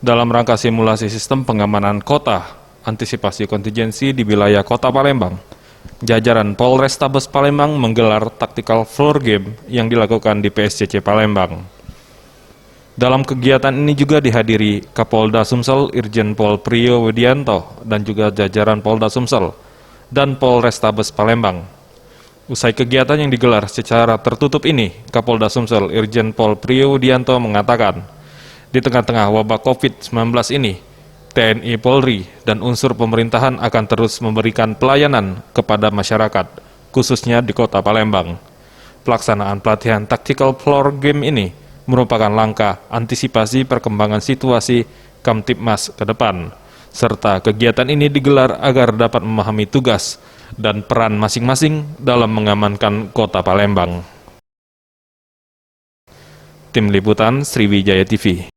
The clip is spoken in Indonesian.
dalam rangka simulasi sistem pengamanan kota, antisipasi kontingensi di wilayah Kota Palembang. Jajaran Polrestabes Palembang menggelar tactical floor game yang dilakukan di PSCC Palembang. Dalam kegiatan ini juga dihadiri Kapolda Sumsel Irjen Pol Priyo Widianto dan juga jajaran Polda Sumsel dan Polrestabes Palembang. Usai kegiatan yang digelar secara tertutup ini, Kapolda Sumsel Irjen Pol Priyo Widianto mengatakan, di tengah-tengah wabah COVID-19 ini, TNI Polri dan unsur pemerintahan akan terus memberikan pelayanan kepada masyarakat, khususnya di Kota Palembang. Pelaksanaan pelatihan tactical floor game ini merupakan langkah antisipasi perkembangan situasi Kamtibmas ke depan, serta kegiatan ini digelar agar dapat memahami tugas dan peran masing-masing dalam mengamankan Kota Palembang. Tim Liputan Sriwijaya TV.